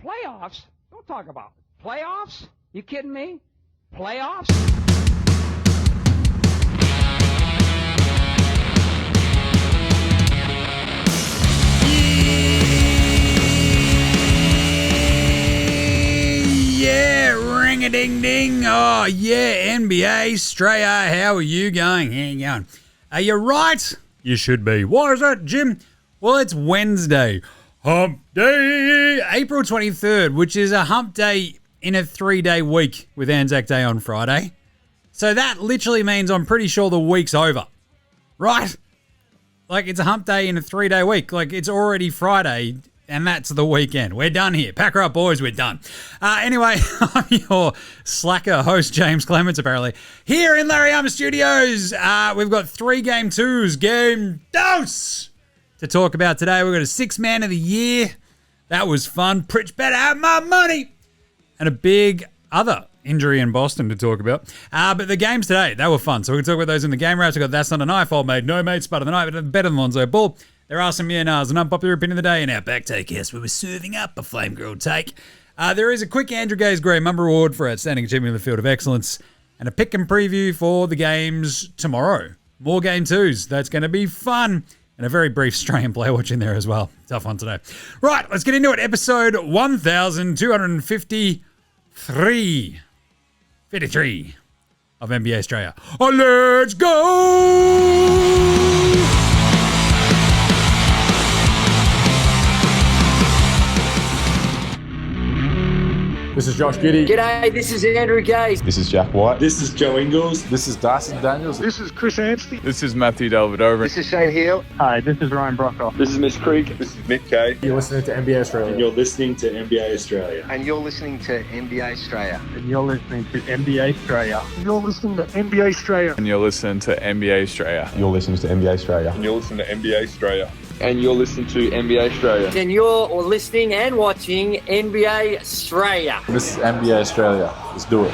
Playoffs? Don't talk about it. Playoffs? You kidding me? Playoffs? Yeah, ring-a-ding-ding. Oh, yeah, NBA, Straya, how are you going? How you going? Are you right? You should be. Why is that, Jim? Well, it's Wednesday. Hump Day, April 23rd, which is a hump day in a 3-day week with Anzac Day on Friday. So that literally means I'm pretty sure the week's over. Right? Like, it's a hump day in a 3-day week. Like, it's already Friday, and that's the weekend. We're done here. Pack her up, boys. We're done. Anyway, I'm your slacker host, James Clements, apparently. Here in Larry Armour Studios, we've got 3 Game 2s. Game dose to talk about today. We've got a 6 Man of the Year. That was fun. Pritch better have my money. And a big other injury in Boston to talk about. But the games today, they were fun. So we can talk about those in the game wraps. We've got That's Not a Knife, Old Mate, No Mate, Spud of the Night, but better than Lonzo Ball. There are some Yars, an unpopular opinion of the day in OUTBACK TAKEHOUSE. We were serving up a flame grilled take. There is a quick Andrew Gaze Gray MAMBA award for outstanding achievement in the field of excellence. And a pick and preview for the games tomorrow. More Game 2s. That's going to be fun. And a very brief Australian player watch in there as well. Tough one today. Right, let's get into it. Episode 1253. 53 of NBA Australia. Oh, let's go! This is Josh Giddey. G'day, this is Andrew Gaze. This is Jack White. This is Joe Ingles. This is Dyson Daniels. This is Chris Anstey. This is Matthew Delvedova. This is Shane Hill. Hi, this is Ryan Brockhoff. This is Mitch Creek. This is Nick Kay. You're listening to NBA Australia. And you're listening to NBA Australia. And you're listening to NBA Australia. And you're listening to NBA Australia. You're listening to NBA Australia. And you're listening to NBA Australia. You're listening to NBA Australia. And you're listening to NBA Australia. And you're listening to NBA Australia. And you're listening and watching NBA Australia. This is NBA Australia. Let's do it.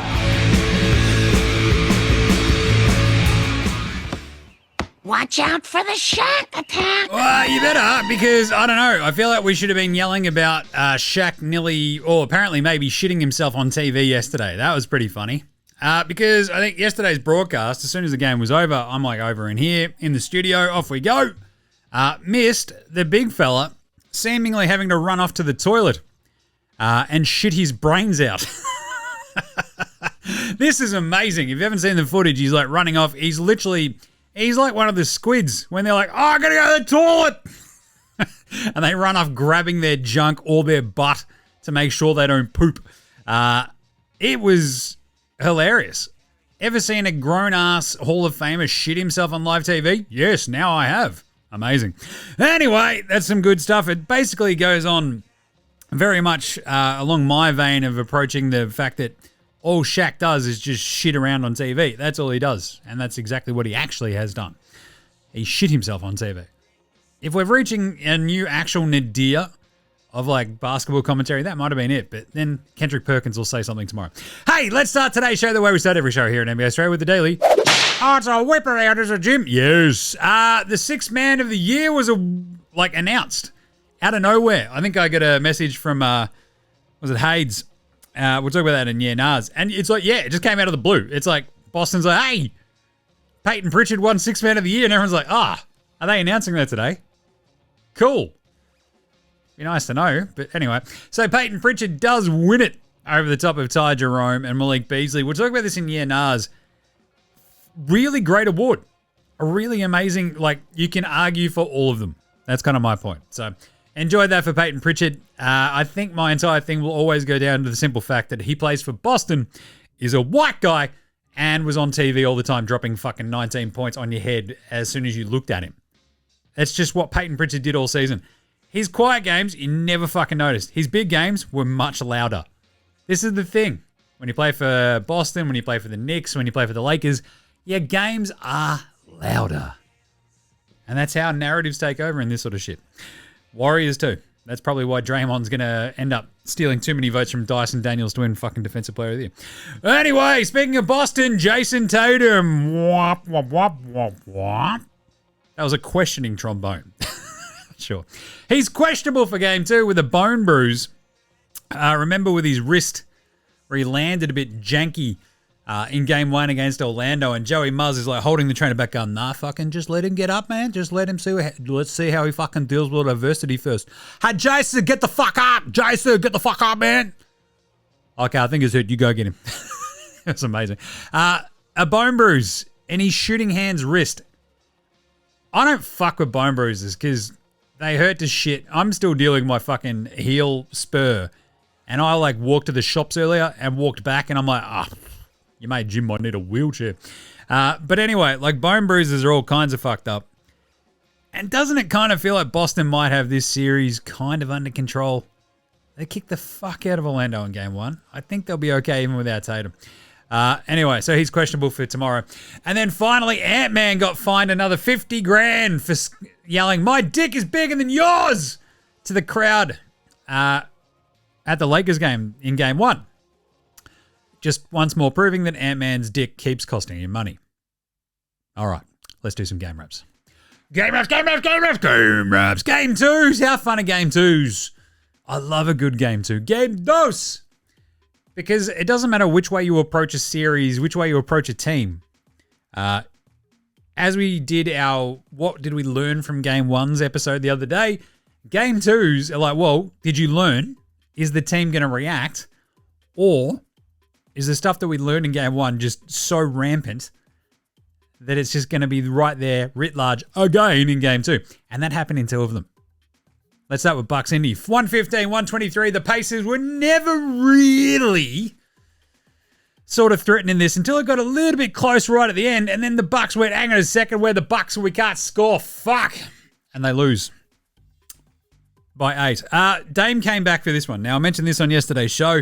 Watch out for the Shaq attack. Well, you better, because, I don't know, I feel like we should have been yelling about Shaq nearly, or apparently maybe shitting himself on TV yesterday. That was pretty funny. Because I think yesterday's broadcast, as soon as the game was over, I'm like over in here, in the studio, off we go. Missed the big fella seemingly having to run off to the toilet and shit his brains out. This is amazing. If you haven't seen the footage, he's like running off. He's like one of the squids when they're like, oh, I gotta go to the toilet. And they run off grabbing their junk or their butt to make sure they don't poop. It was hilarious. Ever seen a grown-ass Hall of Famer shit himself on live TV? Yes, now I have. Amazing. Anyway, that's some good stuff. It basically goes on very much along my vein of approaching the fact that all Shaq does is just shit around on TV. That's all he does. And that's exactly what he actually has done. He shit himself on TV. If we're reaching a new actual nadir of like basketball commentary, that might have been it. But then Kendrick Perkins will say something tomorrow. Hey, let's start today's show the way we start every show here at NBA Australia with the Daily. Oh, it's a whipper out as a gym. Yes. The 6 Man of the Year was announced out of nowhere. I think I got a message from, was it Hades? We'll talk about that in Yars. And it's like, yeah, it just came out of the blue. It's like, Boston's like, hey, Peyton Pritchard won 6 Man of the Year. And everyone's like, are they announcing that today? Cool. Be nice to know. But anyway, so Peyton Pritchard does win it over the top of Ty Jerome and Malik Beasley. We'll talk about this in Yars. Really great award. A really amazing, you can argue for all of them. That's kind of my point. So enjoyed that for Peyton Pritchard. I think my entire thing will always go down to the simple fact that he plays for Boston, is a white guy, and was on TV all the time dropping fucking 19 points on your head as soon as you looked at him. That's just what Peyton Pritchard did all season. His quiet games, you never fucking noticed. His big games were much louder. This is the thing. When you play for Boston, when you play for the Knicks, when you play for the Lakers, your games are louder. And that's how narratives take over in this sort of shit. Warriors too. That's probably why Draymond's going to end up stealing too many votes from Dyson Daniels to win fucking Defensive Player of the Year. Anyway, speaking of Boston, Jason Tatum. Wop, wop, wop, wop, wop. That was a questioning trombone. Sure. He's questionable for game 2 with a bone bruise. Remember with his wrist where he landed a bit janky in game 1 against Orlando, and Joey Muzz is like holding the trainer back going, nah, fucking just let him get up, man. Just let him let's see how he fucking deals with adversity first. Hey, Jason, get the fuck up. Jason, get the fuck up, man. Okay, I think it's hurt. You go get him. That's amazing. A bone bruise in his shooting hand's wrist. I don't fuck with bone bruises because they hurt to shit. I'm still dealing with my fucking heel spur. And I like walked to the shops earlier and walked back and I'm like, your mate Jim might need a wheelchair. But anyway, like bone bruises are all kinds of fucked up. And doesn't it kind of feel like Boston might have this series kind of under control? They kicked the fuck out of Orlando in game 1. I think they'll be okay even without Tatum. Anyway, so he's questionable for tomorrow. And then finally, Ant-Man got fined another 50 grand for yelling, "My dick is bigger than yours!" to the crowd at the Lakers game in game 1. Just once more proving that Ant-Man's dick keeps costing him money. All right, let's do some game wraps. Game wraps, game wraps, game wraps, game wraps. Game 2s. How fun are game 2s? I love a good game 2. Game dos. Because it doesn't matter which way you approach a series, which way you approach a team. As we did our what did we learn from game 1's episode the other day, game 2s are like, well, did you learn? Is the team going to react? Or is the stuff that we learned in game 1 just so rampant that it's just going to be right there, writ large, again in game 2? And that happened in 2 of them. Let's start with Bucks Indy. 115, 123. The Pacers were never really sort of threatening this until it got a little bit close right at the end. And then the Bucks went, hang on a second, we're the Bucks, we can't score. Fuck. And they lose by 8. Dame came back for this one. Now, I mentioned this on yesterday's show.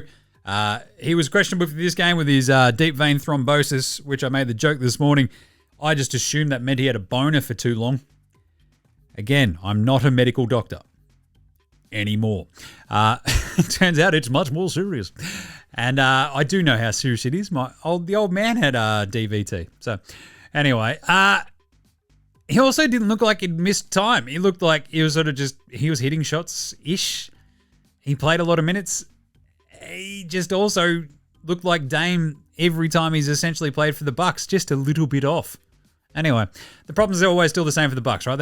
He was questionable for this game with his deep vein thrombosis, which I made the joke this morning. I just assumed that meant he had a boner for too long. Again, I'm not a medical doctor anymore. It turns out it's much more serious. And I do know how serious it is. The old man had DVT. So anyway, he also didn't look like he'd missed time. He looked like he was sort of he was hitting shots-ish. He played a lot of minutes. He just also looked like Dame every time he's essentially played for the Bucks, just a little bit off. Anyway, the problems are always still the same for the Bucks, right?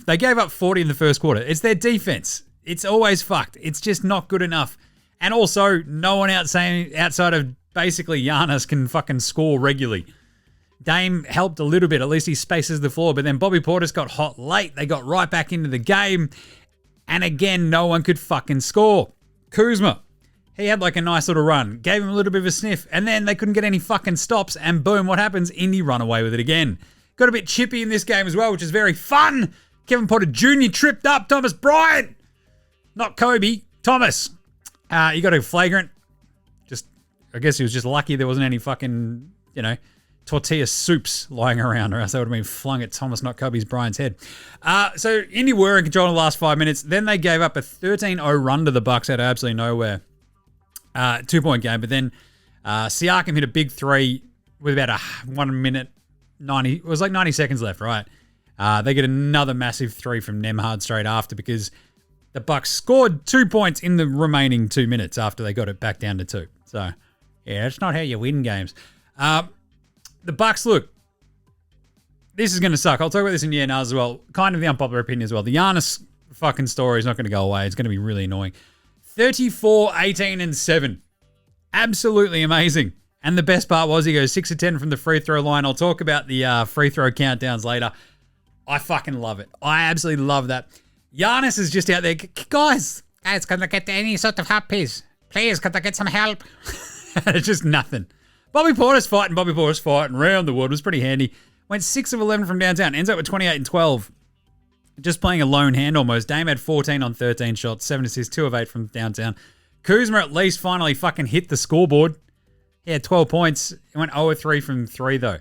They gave up 40 in the first quarter. It's their defense. It's always fucked. It's just not good enough. And also, no one outside of basically Giannis can fucking score regularly. Dame helped a little bit. At least he spaces the floor. But then Bobby Portis got hot late. They got right back into the game. And again, no one could fucking score. Kuzma, he had like a nice little run. Gave him a little bit of a sniff. And then they couldn't get any fucking stops. And boom, what happens? Indy run away with it again. Got a bit chippy in this game as well, which is very fun. Kevin Porter Jr. tripped up Thomas Bryant. Not Kobe. Thomas. He got a flagrant. I guess he was just lucky there wasn't any fucking, tortilla soups lying around, or else they would have been flung at Thomas, not Kobe's, Bryant's head. So Indy were in control in the last 5 minutes. Then they gave up a 13-0 run to the Bucks out of absolutely nowhere. 2-point game. But then Siakam hit a big three with about 1 minute 90. It was like 90 seconds left, right? They get another massive three from Nembhard straight after because the Bucks scored 2 points in the remaining 2 minutes after they got it back down to 2. So, yeah, that's not how you win games. The Bucks, look, this is going to suck. I'll talk about this in Yars as well. Kind of the unpopular opinion as well. The Giannis fucking story is not going to go away. It's going to be really annoying. 34, 18, and 7. Absolutely amazing. And the best part was he goes 6 of 10 from the free throw line. I'll talk about the free throw countdowns later. I fucking love it. I absolutely love that. Giannis is just out there. Guys, can I get any sort of help, please? Please, can I get some help? It's just nothing. Bobby Portis fighting around the wood was pretty handy. Went 6 of 11 from downtown. Ends up with 28 and 12. Just playing a lone hand almost. Dame had 14 on 13 shots. 7 assists, 2 of 8 from downtown. Kuzma at least finally fucking hit the scoreboard. He had 12 points. He went 0 of 3 from 3 though.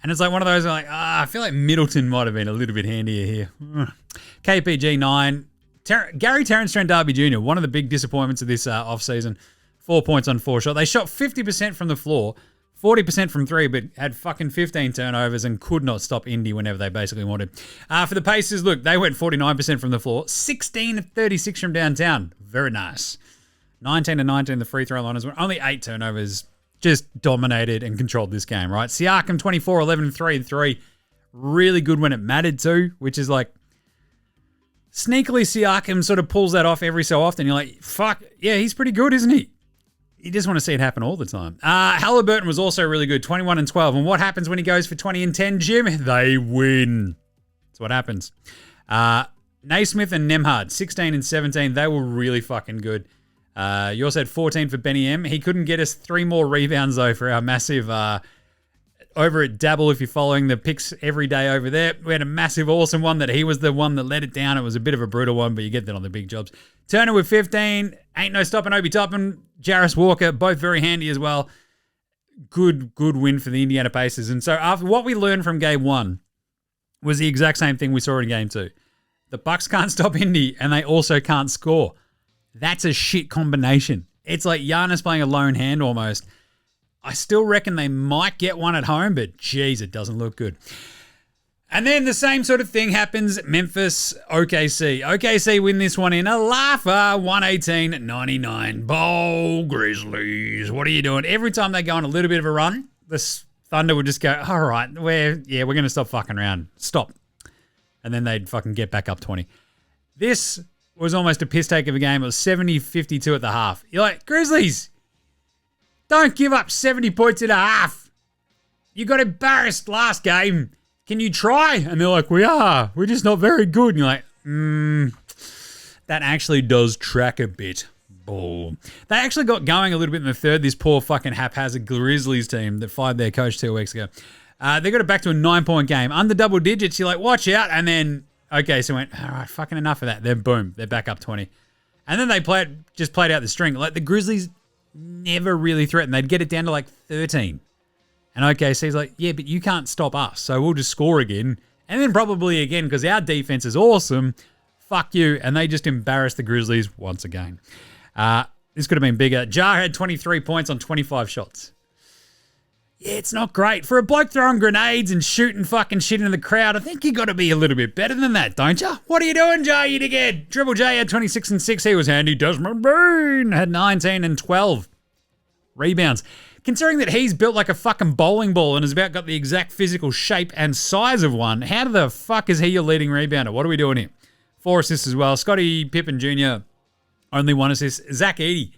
And it's like one of those like, I feel like Middleton might have been a little bit handier here. KPG 9. Gary Terrence Trent D'Arby Jr., one of the big disappointments of this offseason. 4 points on 4 shots. They shot 50% from the floor, 40% from 3, but had fucking 15 turnovers and could not stop Indy whenever they basically wanted. For the Pacers, look, they went 49% from the floor, 16 of 36 from downtown. Very nice. 19-19 the free throw line as well. Only 8 turnovers. Just dominated and controlled this game, right? Siakam 24, 11, 3 and 3. Really good when it mattered too, which is like sneakily Siakam sort of pulls that off every so often. You're like, fuck, yeah, he's pretty good, isn't he? You just want to see it happen all the time. Halliburton was also really good, 21 and 12. And what happens when he goes for 20 and 10, Jim? They win. That's what happens. Naismith and Nembhard, 16 and 17. They were really fucking good. You also had 14 for Benny M. He couldn't get us 3 more rebounds, though, for our massive... over at Dabble, if you're following the picks every day over there, we had a massive, awesome one that he was the one that let it down. It was a bit of a brutal one, but you get that on the big jobs. Turner with 15. Ain't no stopping Obi Toppin. Jarris Walker, both very handy as well. Good win for the Indiana Pacers. And so after what we learned from game 1 was the exact same thing we saw in game 2. The Bucks can't stop Indy, and they also can't score. That's a shit combination. It's like Giannis playing a lone hand almost. I still reckon they might get one at home, but geez, it doesn't look good. And then the same sort of thing happens. Memphis, OKC. OKC win this one in a laugher, 118-99. Bowl Grizzlies. What are you doing? Every time they go on a little bit of a run, the Thunder would just go, all right, we're going to stop fucking around. Stop. And then they'd fucking get back up 20. This was almost a piss take of a game. It was 70-52 at the half. You're like, Grizzlies, don't give up 70 points at a half. You got embarrassed last game. Can you try? And they're like, we are. We're just not very good. And you're like, that actually does track a bit. Bull. They actually got going a little bit in the third, this poor fucking haphazard Grizzlies team that fired their coach 2 weeks ago. They got it back to a 9-point game. Under double digits, you're like, watch out. And then, okay, so went, all right, fucking enough of that. Then boom, they're back up 20. And then they just played out the string. Like the Grizzlies never really threatened. They'd get it down to like 13. And OKC's like, yeah, but you can't stop us, so we'll just score again. And then probably again, because our defense is awesome, fuck you. And they just embarrassed the Grizzlies once again. This could have been bigger. Jar had 23 points on 25 shots. Yeah, it's not great. For a bloke throwing grenades and shooting fucking shit into the crowd, I think you got to be a little bit better than that, don't you? What are you doing, J, you dickhead? Triple J had 26 and 6. He was handy. Desmond Bain had 19 and 12 rebounds. Considering that he's built like a fucking bowling ball and has about got the exact physical shape and size of one, how the fuck is he your leading rebounder? What are we doing here? 4 assists as well. Scottie Pippen Jr., only 1 assist. Zach Edey.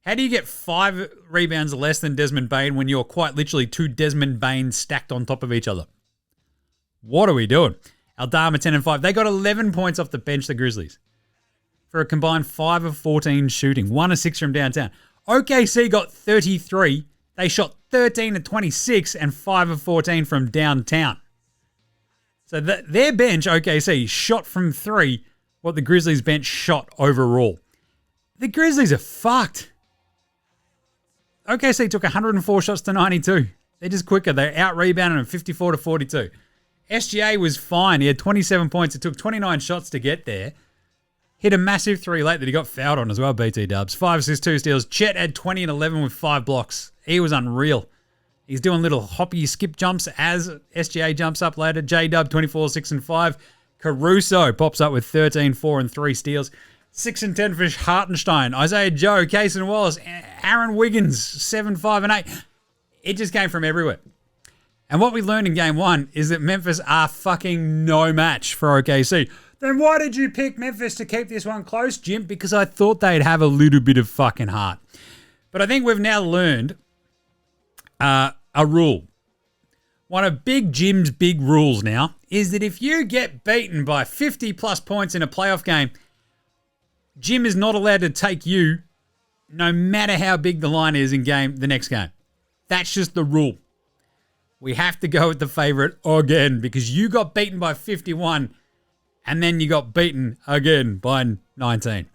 How do you get 5 rebounds less than Desmond Bain when you're quite literally 2 Desmond Bains stacked on top of each other? What are we doing? Aldama 10 and 5. They got 11 points off the bench, the Grizzlies, for a combined 5 of 14 shooting. 1 of 6 from downtown. OKC got 33. They shot 13 of 26 and 5 of 14 from downtown. So their bench, OKC, shot from 3 what the Grizzlies bench shot overall. The Grizzlies are fucked. OKC took 104 shots to 92. They're just quicker. They out-rebounded them 54 to 42. SGA was fine. He had 27 points. It took 29 shots to get there. Hit a massive 3 late that he got fouled on as well, BT Dubs. 5 assists, 2 steals. Chet had 20 and 11 with 5 blocks. He was unreal. He's doing little hoppy skip jumps as SGA jumps up later. J-Dub 24, 6 and 5. Caruso pops up with 13, 4 and 3 steals. 6 and 10 for Hartenstein. Isaiah Joe, Cason Wallace, Aaron Wiggins, 7, 5 and 8. It just came from everywhere. And what we learned in game 1 is that Memphis are fucking no match for OKC. Then why did you pick Memphis to keep this one close, Jim? Because I thought they'd have a little bit of fucking heart. But I think we've now learned a rule. One of Big Jim's big rules now is that if you get beaten by 50 plus points in a playoff game, Jim is not allowed to take you no matter how big the line is in the next game. That's just the rule. We have to go with the favorite again because you got beaten by 51 and then you got beaten again by 19.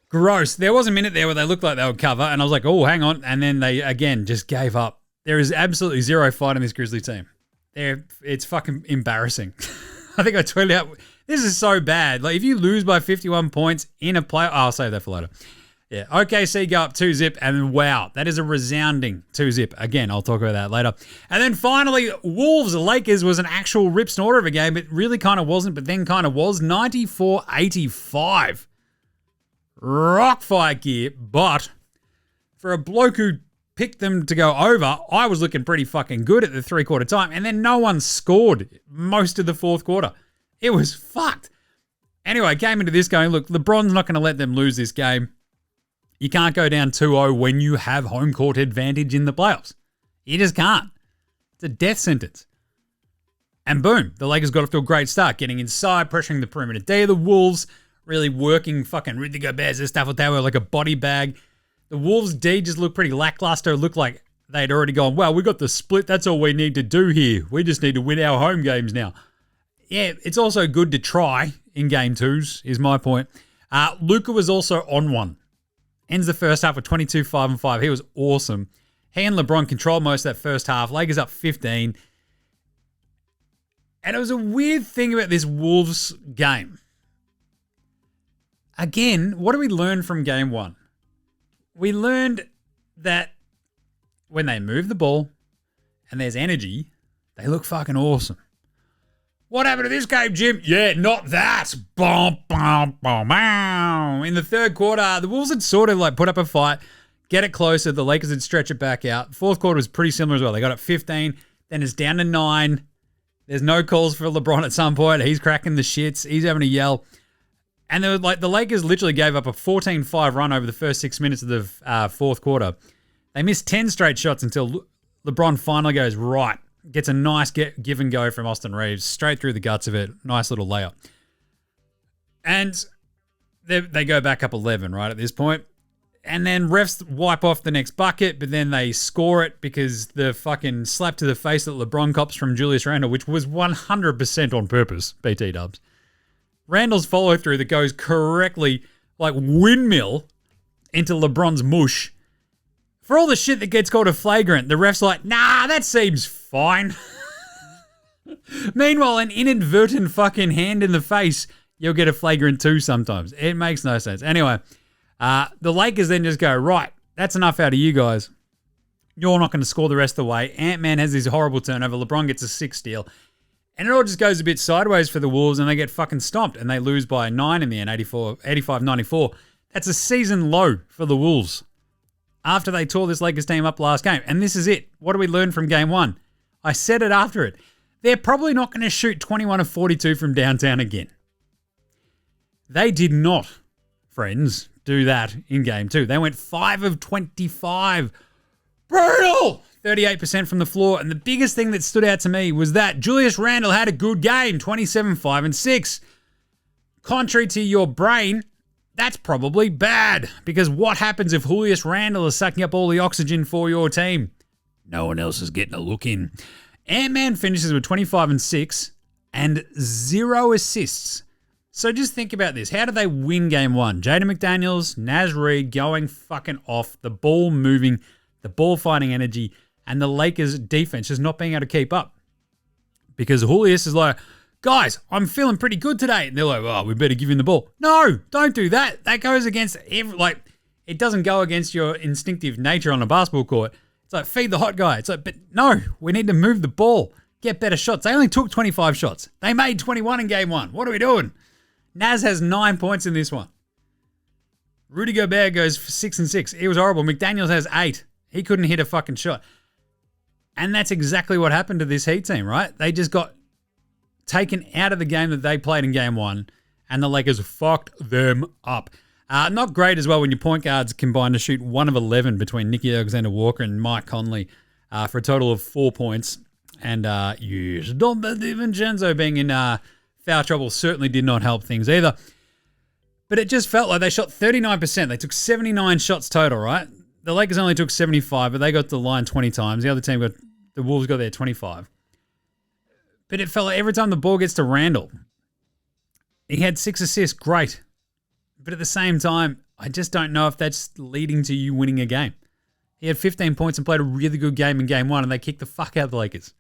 Gross. There was a minute there where they looked like they would cover and I was like, oh, hang on. And then they, again, just gave up. There is absolutely zero fight in this Grizzly team. It's fucking embarrassing. I think I tweeted out, this is so bad. Like, if you lose by 51 points in a play, I'll save that for later. Yeah, OKC go up 2-zip, and wow, that is a resounding 2-zip. Again, I'll talk about that later. And then finally, Wolves-Lakers was an actual rip snorter of a game. It really kind of wasn't, but then kind of was. 94-85. rock fight gear, but for a bloke who picked them to go over, I was looking pretty fucking good at the three-quarter time, and then no one scored most of the fourth quarter. It was fucked. Anyway, came into this game. Look, LeBron's not going to let them lose this game. You can't go down 2-0 when you have home court advantage in the playoffs. You just can't. It's a death sentence. And boom, the Lakers got off to a great start, getting inside, pressuring the perimeter D. The Wolves really working fucking Rudy Gobert's stuff. They were like a body bag. The Wolves D just looked pretty lackluster. It looked like they'd already gone, well, we got the split. That's all we need to do here. We just need to win our home games now. Yeah, it's also good to try in game twos, is my point. Luka was also on one. Ends the first half with 22, 5, and 5. He was awesome. He and LeBron controlled most of that first half. Lakers up 15. And it was a weird thing about this Wolves game. Again, what do we learn from game one? We learned that when they move the ball and there's energy, they look fucking awesome. What happened to this game, Jim? Yeah, not that. Bom, bom, bom, bom. In the third quarter, the Wolves had sort of like put up a fight, get it closer. The Lakers would stretch it back out. Fourth quarter was pretty similar as well. They got up 15, then it's down to 9. There's no calls for LeBron at some point. He's cracking the shits. He's having a yell. And they were like, the Lakers literally gave up a 14-5 run over the first 6 minutes of the fourth quarter. They missed 10 straight shots until LeBron finally goes right. Gets a nice give and go from Austin Reeves, straight through the guts of it. Nice little layup. And they go back up 11, right, at this point. And then refs wipe off the next bucket, but then they score it because the fucking slap to the face that LeBron cops from Julius Randle, which was 100% on purpose, BT dubs. Randle's follow-through that goes correctly, like windmill, into LeBron's mush. For all the shit that gets called a flagrant, the ref's like, nah, that seems fine. Meanwhile, an inadvertent fucking hand in the face, you'll get a flagrant too sometimes. It makes no sense. Anyway, the Lakers then just go, right, that's enough out of you guys. You're not going to score the rest of the way. Ant-Man has this horrible turnover. LeBron gets a 6 steal. And it all just goes a bit sideways for the Wolves, and they get fucking stomped, and they lose by 9 in the end, 85-94. That's a season low for the Wolves after they tore this Lakers team up last game. And this is it. What do we learn from game one? I said it after it. They're probably not going to shoot 21 of 42 from downtown again. They did not, friends, do that in game two. They went 5 of 25. Brutal! 38% from the floor. And the biggest thing that stood out to me was that Julius Randle had a good game, 27, 5, and 6. Contrary to your brain, that's probably bad. Because what happens if Julius Randle is sucking up all the oxygen for your team? No one else is getting a look in. Ant-Man finishes with 25 and 6 and 0 assists. So just think about this. How do they win game one? Jaden McDaniels, Naz Reid going fucking off, the ball moving, the ball fighting energy, and the Lakers defense just not being able to keep up. Because Julius is like, guys, I'm feeling pretty good today. And they're like, oh, we better give him the ball. No, don't do that. That goes against it doesn't go against your instinctive nature on a basketball court. It's like, feed the hot guy. It's like, but no, we need to move the ball, get better shots. They only took 25 shots. They made 21 in game one. What are we doing? Naz has 9 points in this one. Rudy Gobert goes for 6 and 6. It was horrible. McDaniels has 8. He couldn't hit a fucking shot. And that's exactly what happened to this Heat team, right? They just got taken out of the game that they played in game one, and the Lakers fucked them up. Not great as well when your point guards combined to shoot 1 of 11 between Nicky Alexander-Walker and Mike Conley for a total of 4 points. And yes, Don DiVincenzo being in foul trouble certainly did not help things either. But it just felt like they shot 39%. They took 79 shots total, right? The Lakers only took 75, but they got to the line 20 times. The Wolves got there 25. But it felt like every time the ball gets to Randle, he had 6 assists, great. But at the same time, I just don't know if that's leading to you winning a game. He had 15 points and played a really good game in game one, and they kicked the fuck out of the Lakers.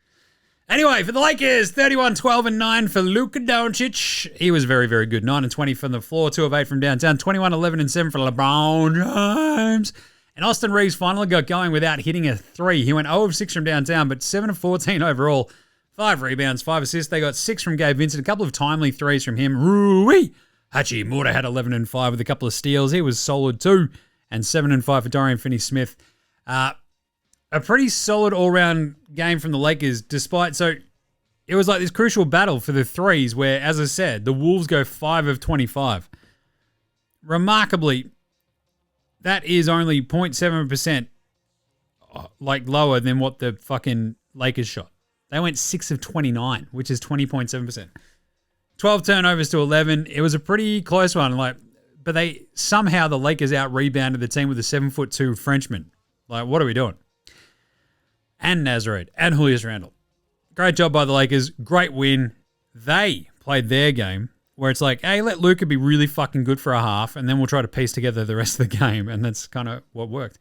Anyway, for the Lakers, 31, 12, and 9 for Luka Doncic. He was very, very good. 9 and 20 from the floor, 2 of 8 from downtown, 21, 11, and 7 for LeBron James. And Austin Reeves finally got going without hitting a 3. He went 0 of 6 from downtown, but 7 of 14 overall. 5 rebounds, 5 assists. They got 6 from Gabe Vincent, a couple of timely threes from him. Rui! Hachimura had 11 and 5 with a couple of steals. He was solid too. And 7 and 5 for Dorian Finney-Smith. A pretty solid all-round game from the Lakers, so it was like this crucial battle for the threes where, as I said, the Wolves go 5 of 25. Remarkably, that is only 0.7% like lower than what the fucking Lakers shot. They went 6 of 29, which is 20.7%. 12 turnovers to 11. It was a pretty close one. But the Lakers out-rebounded the team with a 7'2" Frenchman. What are we doing? And Nazareth and Julius Randle. Great job by the Lakers. Great win. They played their game where it's like, hey, let Luka be really fucking good for a half and then we'll try to piece together the rest of the game. And that's kind of what worked.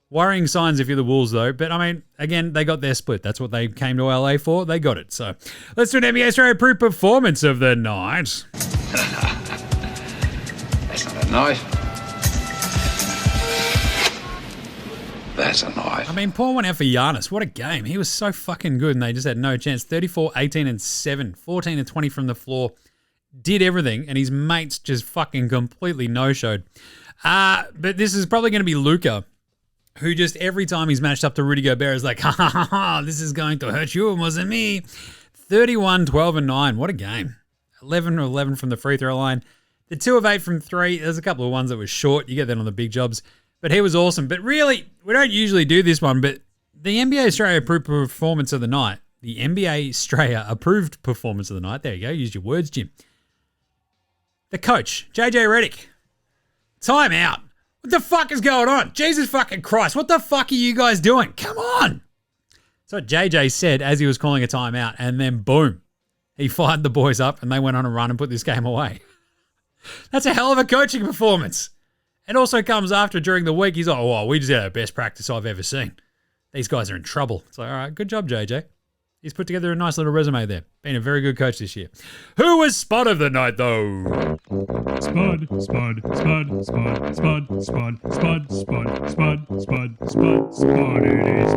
Worrying signs if you're the Wolves, though. But, I mean, again, they got their split. That's what they came to LA for. They got it. So, let's do an NBA Straight Proof performance of the night. That's not a knife. That's a knife. I mean, pour one out for Giannis. What a game. He was so fucking good, and they just had no chance. 34, 18, and 7. 14 and 20 from the floor. Did everything, and his mates just fucking completely no-showed. But this is probably going to be Luka, who just every time he's matched up to Rudy Gobert is like, ha ha ha ha, this is going to hurt you, it wasn't me. 31, 12, and 9. What a game. 11 or 11 from the free throw line. The 2 of 8 from 3. There's a couple of ones that were short. You get that on the big jobs. But he was awesome. But really, we don't usually do this one, but the NBA Australia approved performance of the night, the NBA Australia approved performance of the night, there you go, use your words, Jim. The coach, JJ Redick. Time out. What the fuck is going on? Jesus fucking Christ. What the fuck are you guys doing? Come on. That's what JJ said as he was calling a timeout. And then boom, he fired the boys up and they went on a run and put this game away. That's a hell of a coaching performance. It also comes after during the week. He's like, oh, we just had our best practice I've ever seen. These guys are in trouble. It's like, all right, good job, JJ. He's put together a nice little resume there. Been a very good coach this year. Who was Spud of the night, though? Spud, Spud, Spud, Spud, Spud, Spud, Spud, Spud, Spud, Spud, Spud, Spud, it is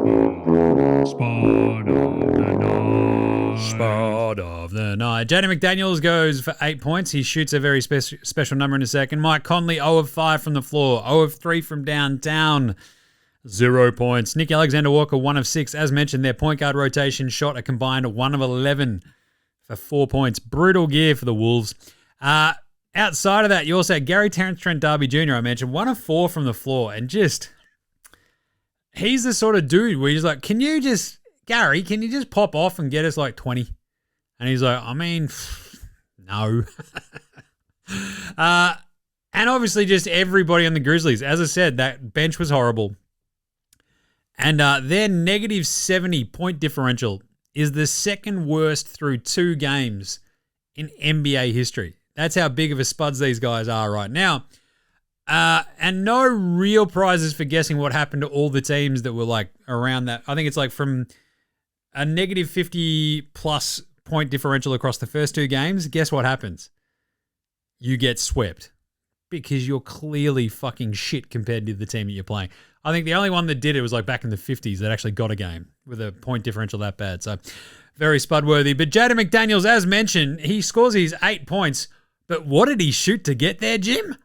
Spud of the night. Spud of the night. Jaden McDaniels goes for 8 points. He shoots a very special number in a second. Mike Conley, 0 of 5 from the floor. 0 of 3 from downtown. 0 points. Nick Alexander-Walker, 1 of 6. As mentioned, their point guard rotation shot a combined 1 of 11 for 4 points. Brutal gear for the Wolves. Outside of that, you also had Gary Terrence Trent D'Arby Jr., I mentioned, 1 of 4 from the floor. And just, he's the sort of dude where he's like, Gary, can you just pop off and get us like 20? And he's like, I mean, no. And obviously just everybody on the Grizzlies. As I said, that bench was horrible. And their negative 70 point differential is the second worst through 2 games in NBA history. That's how big of a spuds these guys are right now. And no real prizes for guessing what happened to all the teams that were like around that. I think it's like from a negative 50 plus point differential across the first 2 games. Guess what happens? You get swept because you're clearly fucking shit compared to the team that you're playing. I think the only one that did it was like back in the 50s that actually got a game with a point differential that bad. So very spud worthy. But Jaden McDaniels, as mentioned, he scores his 8 points. But what did he shoot to get there, Jim?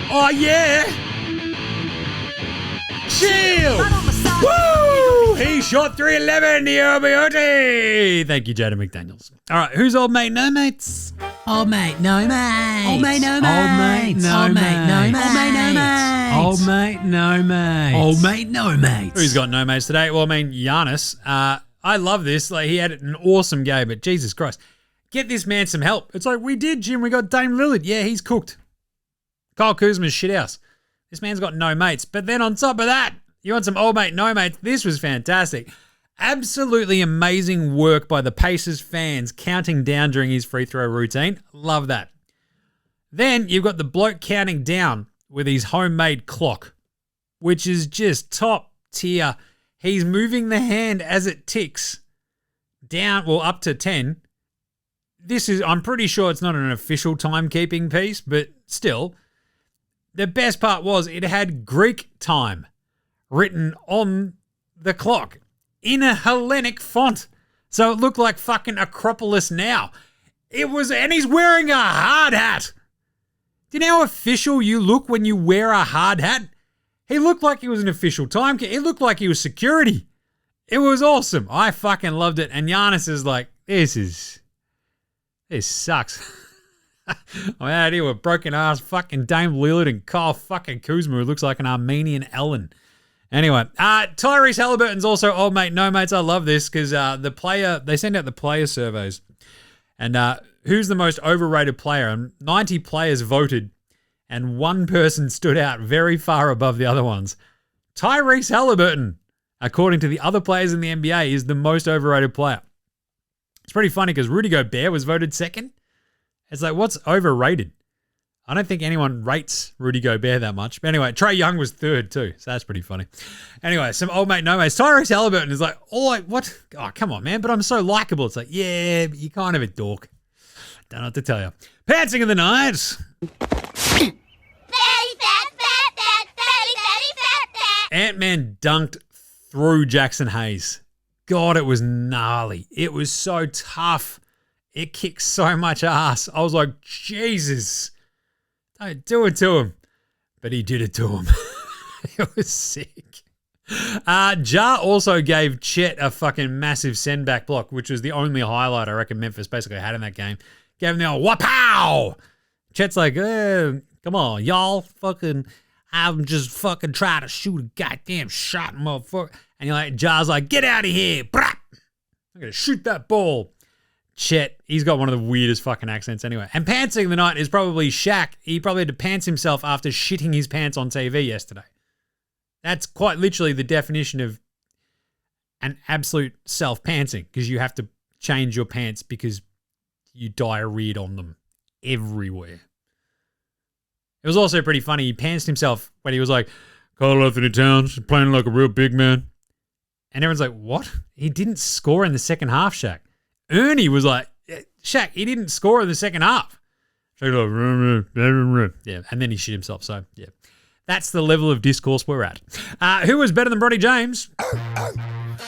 Oh, yeah. Chill. Woo! He shot 311, the OBOT. Thank you, Jaden McDaniels. All right, who's old mate, no mates? Old mate, no mates. Old mate, no mates. Old mate, no Old mate, no mates. mates. Old mate, no mates. Old mate, no mates. Who's got no mates today? Well, I mean, Giannis. I love this. Like, he had an awesome game, but Jesus Christ. Get this man some help. It's like, we did, Jim. We got Dame Lillard. Yeah, he's cooked. Kyle Kuzma's shithouse. This man's got no mates. But then on top of that, you want some old mate, no mates. This was fantastic. Absolutely amazing work by the Pacers fans counting down during his free throw routine. Love that. Then you've got the bloke counting down with his homemade clock, which is just top tier. He's moving the hand as it ticks down, well, up to 10. I'm pretty sure it's not an official timekeeping piece, but still. The best part was it had Greek time written on the clock in a Hellenic font. So it looked like fucking Acropolis Now. And he's wearing a hard hat. Do you know how official you look when you wear a hard hat? He looked like he was an official timekeeper. He looked like he was security. It was awesome. I fucking loved it. And Giannis is like, this sucks. I'm out here with broken ass fucking Dame Lillard and Kyle fucking Kuzma, who looks like an Armenian Ellen. Anyway, Tyrese Halliburton's also old mate, no mates. I love this because they send out the player surveys. And who's the most overrated player? And 90 players voted, and one person stood out very far above the other ones. Tyrese Halliburton, according to the other players in the NBA, is the most overrated player. It's pretty funny because Rudy Gobert was voted second. It's like, what's overrated? I don't think anyone rates Rudy Gobert that much. But anyway, Trae Young was third too, so that's pretty funny. Anyway, some old mate, no mates. Tyrese Halliburton is like, what? Oh, come on, man. But I'm so likable. It's like, yeah, but you're kind of a dork. Don't know what to tell you. Pantsing of the night. Ant-Man dunked through Jackson Hayes. God, it was gnarly. It was so tough. It kicked so much ass. I was like, Jesus, don't do it to him. But he did it to him. It was sick. Ja also gave Chet a fucking massive send-back block, which was the only highlight I reckon Memphis basically had in that game. Gave him the old wha-pow! Chet's like, come on, y'all fucking, I'm just fucking trying to shoot a goddamn shot, motherfucker. And you're like, Ja's like, get out of here. Brap! I'm going to shoot that ball. Chet, he's got one of the weirdest fucking accents anyway. And pantsing of the night is probably Shaq. He probably had to pants himself after shitting his pants on TV yesterday. That's quite literally the definition of an absolute self-pantsing, because you have to change your pants because you diarrheaed on them everywhere. It was also pretty funny. He pantsed himself when he was like, Karl Anthony Towns playing like a real big man. And everyone's like, what? He didn't score in the second half, Shaq. Ernie was like, Shaq, he didn't score in the second half. Yeah, and then he shit himself. So, yeah, that's the level of discourse we're at. Who was better than Bronny James?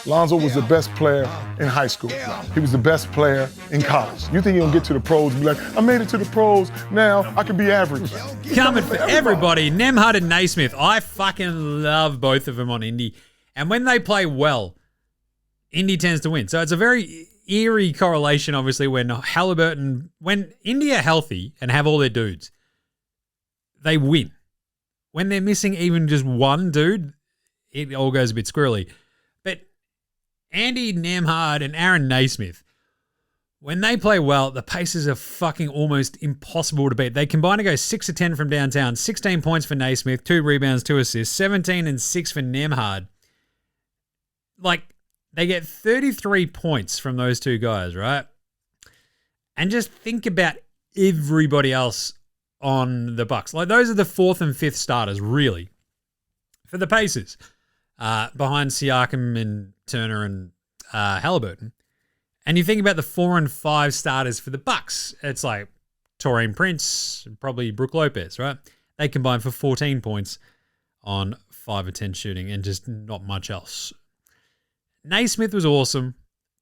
Lonzo was the best player in high school. He was the best player in college. You think he'll get to the pros and be like, I made it to the pros, now I can be average. Coming for everybody, Nembhard and Naismith. I fucking love both of them on Indy. And when they play well, Indy tends to win. So it's a very eerie correlation, obviously, when Indy are healthy and have all their dudes, they win. When they're missing even just one dude, it all goes a bit squirrely. But Andy Nembhard and Aaron Naismith, when they play well, the paces are fucking almost impossible to beat. They combine to go 6 of 10 from downtown, 16 points for Naismith, 2 rebounds, 2 assists, 17 and 6 for Nembhard. Like, they get 33 points from those two guys, right? And just think about everybody else on the Bucks. Like, those are the 4th and 5th starters, really, for the Pacers, behind Siakam and Turner and Halliburton. And you think about the 4 and 5 starters for the Bucks. It's like Taurean Prince, probably Brook Lopez, right? They combine for 14 points on 5 of 10 shooting and just not much else. Naismith was awesome.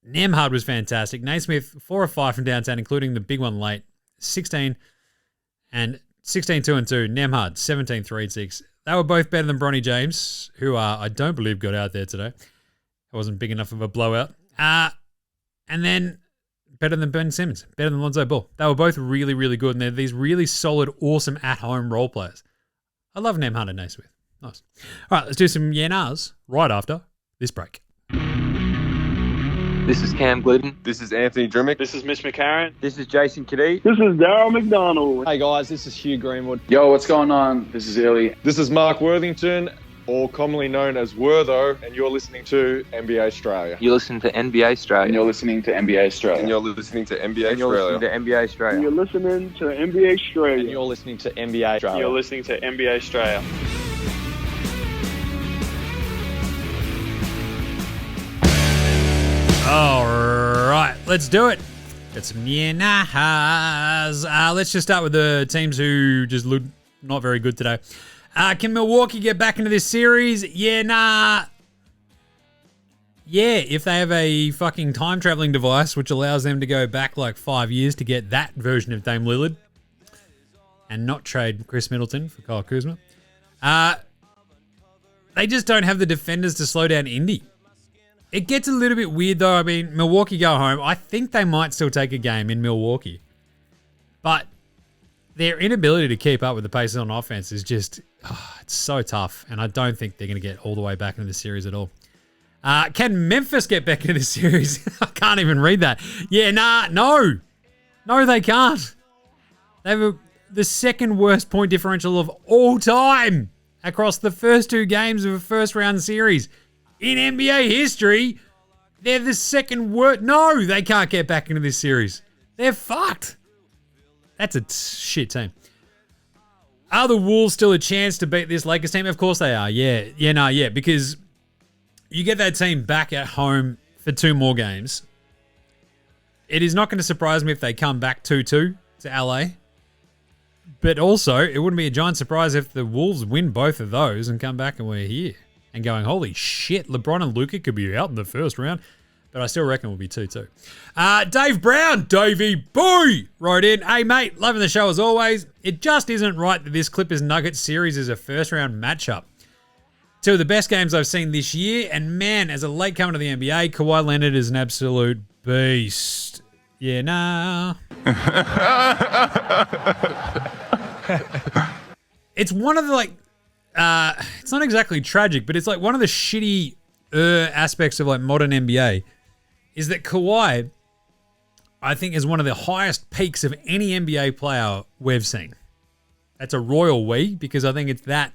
Nembhard was fantastic. Naismith, 4 or 5 from downtown, including the big one late. 16 and 16, 2 and 2. Nembhard, 17, 3 and 6. They were both better than Bronny James, who I don't believe got out there today. It wasn't big enough of a blowout. And then better than Ben Simmons, better than Lonzo Ball. They were both really, really good, and they're these really solid, awesome at-home role players. I love Nembhard and Naismith. Nice. All right, let's do some Yars right after this break. This is Cam Glidden. This is Anthony Drimmick. This is Mitch McCarron. This is Jason Kadee. This is Darryl McDonald. Hey guys, this is Hugh Greenwood. Yo, what's going on? This is Illy. This is Mark Worthington, or commonly known as Wortho, and you're listening to NBA Australia. You're listening to NBA Australia. And you're listening to NBA Australia. And you're listening to NBA And you're Australia. listening to NBA Australia. You're listening to NBA Australia. And you're listening to NBA Australia. You're listening to NBA Australia. All right, let's do it. Got some Yars. Let's just start with the teams who just look not very good today. Can Milwaukee get back into this series? Yeah, nah. Yeah, if they have a fucking time traveling device which allows them to go back like 5 years to get that version of Dame Lillard and not trade Chris Middleton for Kyle Kuzma. They just don't have the defenders to slow down Indy. It gets a little bit weird though. I mean, Milwaukee go home. I think they might still take a game in Milwaukee. But their inability to keep up with the pace on offense is just, it's so tough. And I don't think they're going to get all the way back into the series at all. Can Memphis get back into the series? I can't even read that. Yeah, no. No, they can't. They have the second worst point differential of all time across the first 2 games of a first round series. In NBA history, they're the second worst. No, they can't get back into this series. They're fucked. That's a shit team. Are the Wolves still a chance to beat this Lakers team? Of course they are. Yeah, because you get that team back at home for 2 more games. It is not going to surprise me if they come back 2-2 to LA. But also, it wouldn't be a giant surprise if the Wolves win both of those and come back and we're here. And going, holy shit, LeBron and Luka could be out in the first round. But I still reckon we'll be 2-2. Dave Brown, Davey Boy, wrote in, hey mate, loving the show as always. It just isn't right that this Clippers-Nuggets series is a first round matchup. 2 of the best games I've seen this year, and man, as a latecomer to the NBA, Kawhi Leonard is an absolute beast. Yeah, nah. It's one of the, it's not exactly tragic, but it's like one of the shitty aspects of like modern NBA is that Kawhi, I think, is one of the highest peaks of any NBA player we've seen. That's a royal we, because I think it's that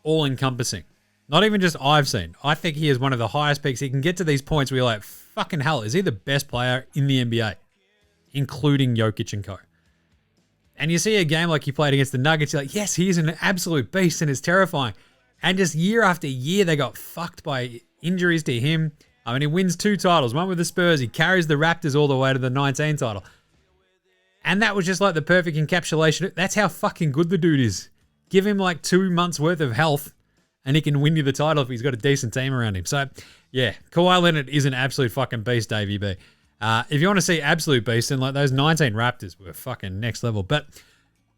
all-encompassing. Not even just I've seen. I think he is one of the highest peaks. He can get to these points where you're like, fucking hell, is he the best player in the NBA? Including Jokic and co. And you see a game like he played against the Nuggets, you're like, yes, he is an absolute beast and it's terrifying. And just year after year, they got fucked by injuries to him. I mean, he wins 2 titles, one with the Spurs. He carries the Raptors all the way to the 19 title. And that was just like the perfect encapsulation. That's how fucking good the dude is. Give him like 2 months worth of health and he can win you the title if he's got a decent team around him. So, yeah, Kawhi Leonard is an absolute fucking beast, Davey B. If you want to see absolute beast, then like those 19 Raptors were fucking next level. But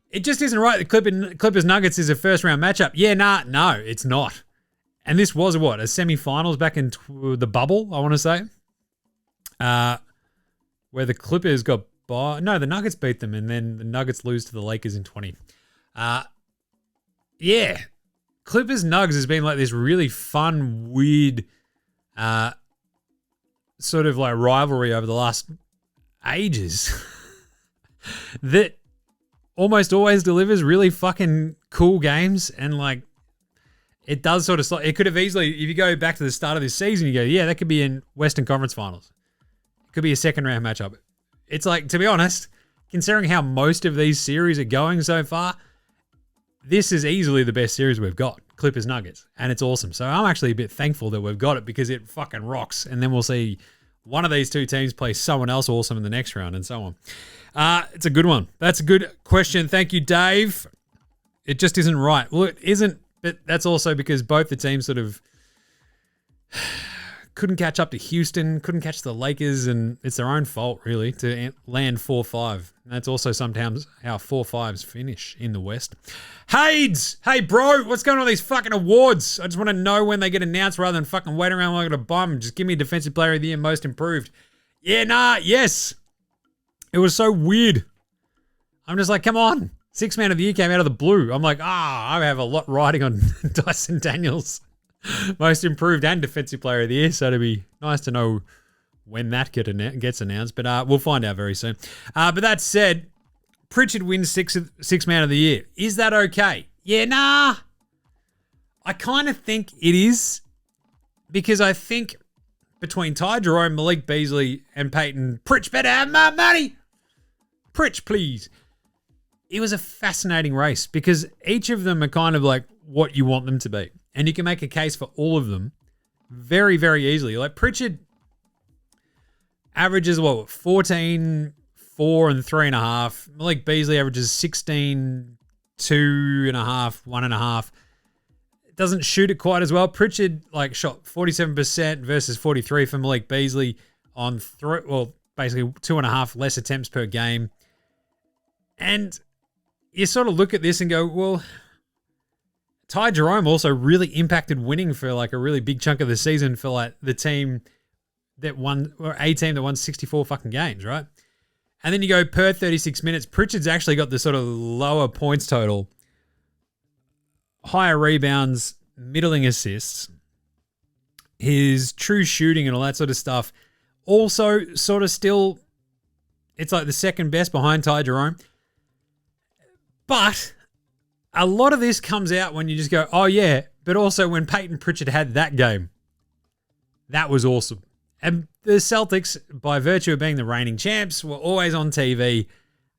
it just isn't right. The Clippers Nuggets is a first round matchup. Yeah, no, it's not. And this was what, a semifinals back in the bubble, I want to say, where the Clippers got by. No, the Nuggets beat them, and then the Nuggets lose to the Lakers in 20. Yeah, Clippers Nugs has been like this really fun, weird, sort of like rivalry over the last ages that almost always delivers really fucking cool games. And like, it does sort of, it could have easily, if you go back to the start of this season, you go, yeah, that could be in Western Conference Finals. It could be a second round matchup. It's like, to be honest, considering how most of these series are going so far, this is easily the best series we've got, Clippers Nuggets, and it's awesome. So I'm actually a bit thankful that we've got it because it fucking rocks. And then we'll see one of these 2 teams play someone else awesome in the next round and so on. It's a good one. That's a good question. Thank you, Dave. It just isn't right. Well, it isn't, but that's also because both the teams sort of couldn't catch up to Houston, couldn't catch the Lakers, and it's their own fault, really, to land 4-5. That's also sometimes how 4-5s finish in the West. Hades! Hey, bro, what's going on with these fucking awards? I just want to know when they get announced rather than fucking wait around like a bum. Just give me Defensive Player of the Year, Most Improved. Yeah, yes. It was so weird. I'm just like, come on. 6 Man of the Year came out of the blue. I'm like, I have a lot riding on Dyson Daniels. Most Improved and Defensive Player of the Year, so it'd be nice to know when that gets announced, but we'll find out very soon. But that said, Pritchard wins 6 Man of the Year. Is that okay? Yeah, nah. I kind of think it is, because I think between Ty Jerome, Malik Beasley, and Peyton, Pritch better have my money. Pritch, please. It was a fascinating race because each of them are kind of like what you want them to be. And you can make a case for all of them very, very easily. Like Pritchard averages, 14, 4, and 3.5. Malik Beasley averages 16, 2.5, 1.5. doesn't shoot it quite as well. Pritchard like shot 47% versus 43 for Malik Beasley on basically 2.5 less attempts per game. And you sort of look at this and go, well, Ty Jerome also really impacted winning for like a really big chunk of the season for like the team that won, or a team that won 64 fucking games, right? And then you go per 36 minutes. Pritchard's actually got the sort of lower points total, higher rebounds, middling assists. His true shooting and all that sort of stuff also sort of still, it's like the second best behind Ty Jerome. But a lot of this comes out when you just go, oh yeah, but also when Peyton Pritchard had that game. That was awesome. And the Celtics, by virtue of being the reigning champs, were always on TV.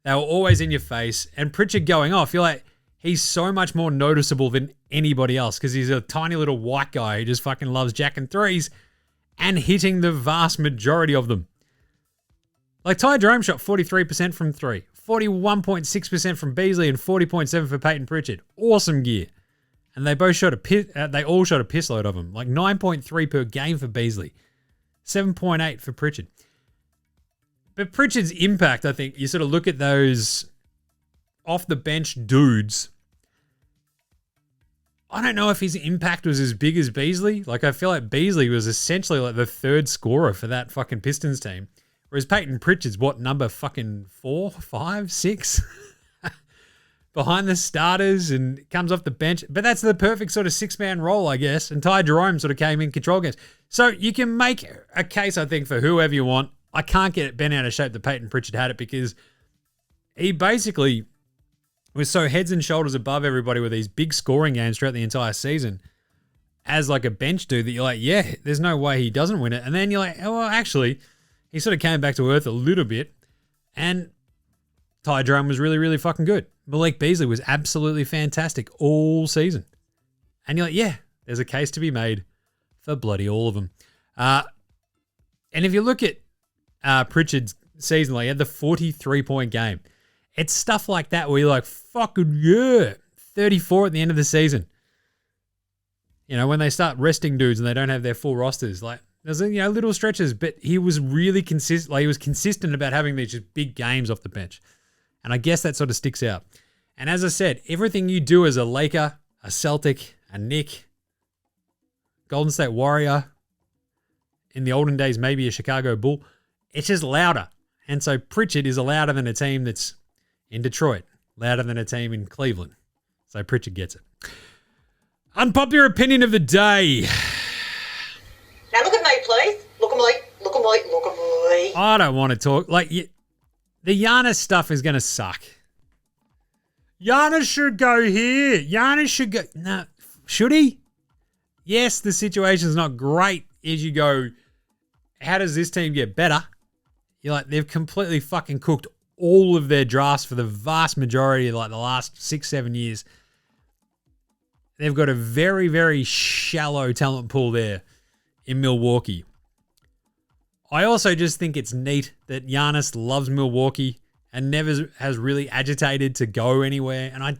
They were always in your face. And Pritchard going off, you're like, he's so much more noticeable than anybody else because he's a tiny little white guy who just fucking loves jacking threes and hitting the vast majority of them. Like Ty Jerome shot 43% from three, 41.6% from Beasley, and 40.7% for Peyton Pritchard. Awesome gear. And they both shot they all shot a piss load of them. Like 9.3 per game for Beasley. 7.8 for Pritchard. But Pritchard's impact, I think, you sort of look at those off-the-bench dudes. I don't know if his impact was as big as Beasley. Like, I feel like Beasley was essentially like the third scorer for that fucking Pistons team. Whereas Peyton Pritchard's what, number fucking 4, 5, 6? Behind the starters and comes off the bench. But that's the perfect sort of six-man role, I guess. And Ty Jerome sort of came in control games. So you can make a case, I think, for whoever you want. I can't get it bent out of shape that Peyton Pritchard had it because he basically was so heads and shoulders above everybody with these big scoring games throughout the entire season as like a bench dude that you're like, yeah, there's no way he doesn't win it. And then you're like, oh, well, actually, he sort of came back to earth a little bit. And Ty Jerome was really, really fucking good. Malik Beasley was absolutely fantastic all season. And you're like, yeah, there's a case to be made for bloody all of them. And if you look at Pritchard's season, like he had the 43-point game. It's stuff like that where you're like, fucking yeah, 34 at the end of the season. You know, when they start resting dudes and they don't have their full rosters, like there's little stretches, but he was really consistent. Like he was consistent about having these just big games off the bench. And I guess that sort of sticks out. And as I said, everything you do as a Laker, a Celtic, a Knick, Golden State Warrior, in the olden days, maybe a Chicago Bull, it's just louder. And so Pritchard is louder than a team that's in Detroit, louder than a team in Cleveland. So Pritchard gets it. Unpopular opinion of the day. Now look at me, please. Look at me. Look at me. Look at me. I don't want to talk. Like, the Giannis stuff is going to suck. Giannis should go here. Giannis should go. No, should he? Yes, the situation's not great as you go, how does this team get better? You're like, they've completely fucking cooked all of their drafts for the vast majority of like the last 6-7 years. They've got a very, very shallow talent pool there in Milwaukee. I also just think it's neat that Giannis loves Milwaukee and never has really agitated to go anywhere. And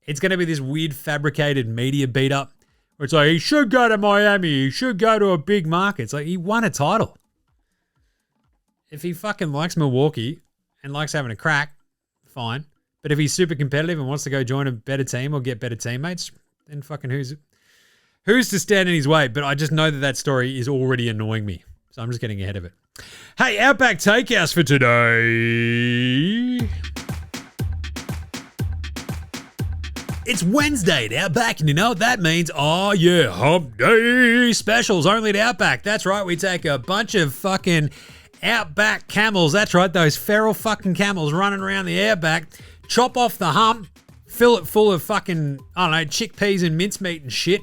it's going to be this weird fabricated media beat up where it's like, he should go to Miami. He should go to a big market. It's like, he won a title. If he fucking likes Milwaukee and likes having a crack, fine. But if he's super competitive and wants to go join a better team or get better teammates, then fucking who's to stand in his way? But I just know that story is already annoying me. So I'm just getting ahead of it. Hey, Outback Takehouse for today. It's Wednesday at Outback, and you know what that means? Oh, yeah, Hump Day specials only at Outback. That's right, we take a bunch of fucking Outback camels. That's right, those feral fucking camels running around the Outback. Chop off the hump, fill it full of fucking, I don't know, chickpeas and mincemeat and shit.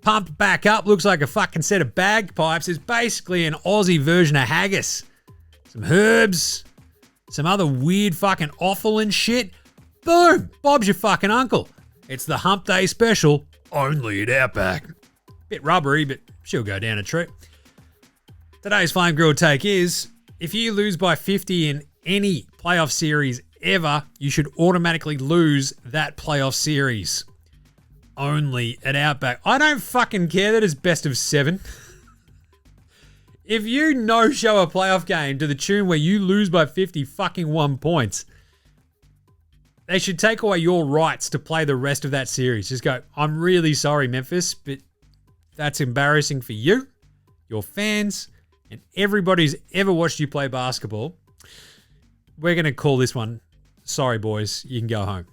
Pumped back up, looks like a fucking set of bagpipes. It's basically an Aussie version of haggis. Some herbs, some other weird fucking offal and shit. Boom, Bob's your fucking uncle. It's the Hump Day special, only at Outback. Bit rubbery, but she'll go down a treat. Today's Flame Grilled take is, if you lose by 50 in any playoff series ever, you should automatically lose that playoff series. only at Outback. I don't fucking care that it's best of 7. If you no-show a playoff game to the tune where you lose by 51 points, they should take away your rights to play the rest of that series. Just go, I'm really sorry, Memphis, but that's embarrassing for you, your fans, and everybody who's ever watched you play basketball. We're going to call this one, sorry, boys, you can go home.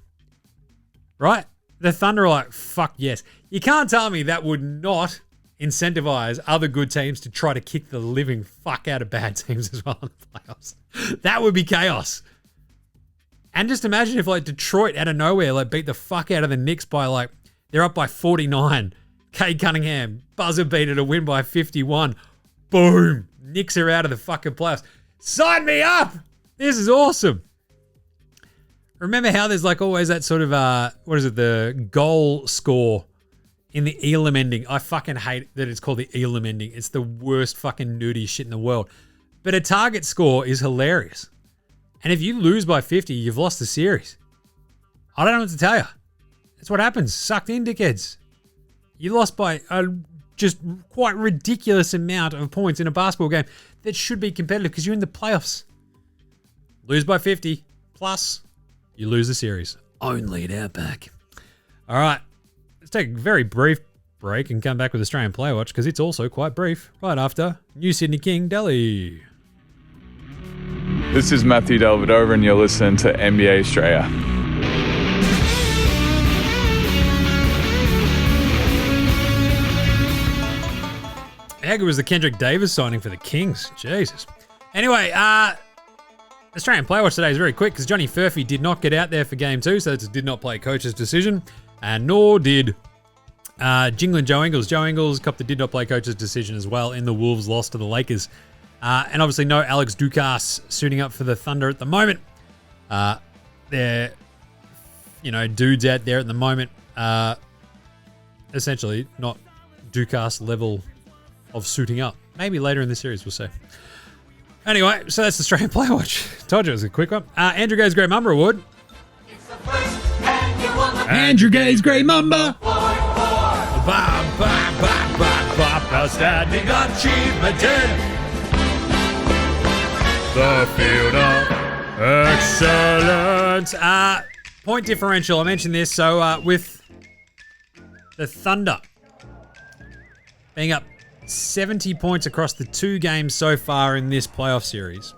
Right? The Thunder are like, fuck yes. You can't tell me that would not incentivize other good teams to try to kick the living fuck out of bad teams as well in the playoffs. That would be chaos. And just imagine if like Detroit out of nowhere like beat the fuck out of the Knicks by like, they're up by 49. Cade Cunningham, buzzer beater to win by 51. Boom. Knicks are out of the fucking playoffs. Sign me up. This is awesome. Remember how there's like always that sort of, the goal score in the Elam ending. I fucking hate that it's called the Elam ending. It's the worst fucking nudie shit in the world. But a target score is hilarious. And if you lose by 50, you've lost the series. I don't know what to tell you. That's what happens. Sucked in, dickheads. You lost by a just quite ridiculous amount of points in a basketball game that should be competitive because you're in the playoffs. Lose by 50, plus you lose the series. Only at Outback. All right. Let's take a very brief break and come back with Australian Player Watch because it's also quite brief right after New Sydney King Delhi. This is Matthew Delvedova and you're listening to NBA Australia. How good was the Kendrick Davis signing for the Kings? Jesus. Anyway, Australian Player Watch today is very quick because Johnny Furphy did not get out there for Game 2, so it did not play coach's decision, and nor did Jingling Joe Ingles. Joe Ingles did not play coach's decision as well in the Wolves' loss to the Lakers. And obviously no Alex Dukas suiting up for the Thunder at the moment. They're, dudes out there at the moment. Essentially not Dukas level of suiting up. Maybe later in the series, we'll see. Anyway, so that's the Australian Player Watch. Told you it was a quick one. Andrew Gay's Great Mamba Award. Andrew Gay's Great Mamba. Outstanding achievement in the field of excellence. Point differential. I mentioned this. So with the Thunder being up 70 points across the 2 games so far in this playoff series,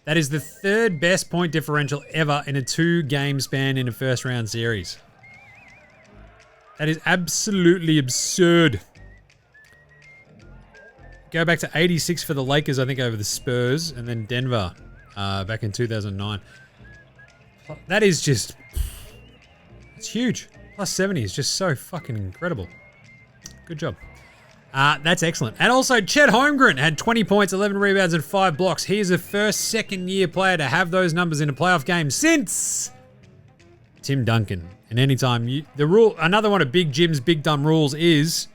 that is the 3rd best point differential ever in a 2-game span in a first-round series. That is absolutely absurd. Go back to 86 for the Lakers, I think, over the Spurs, and then Denver back in 2009. That is just... it's huge. Plus 70 is just so fucking incredible. Good job. That's excellent. And also, Chet Holmgren had 20 points, 11 rebounds, and 5 blocks. He is the first second-year player to have those numbers in a playoff game since Tim Duncan. And anytime another one of Big Jim's Big Dumb rules is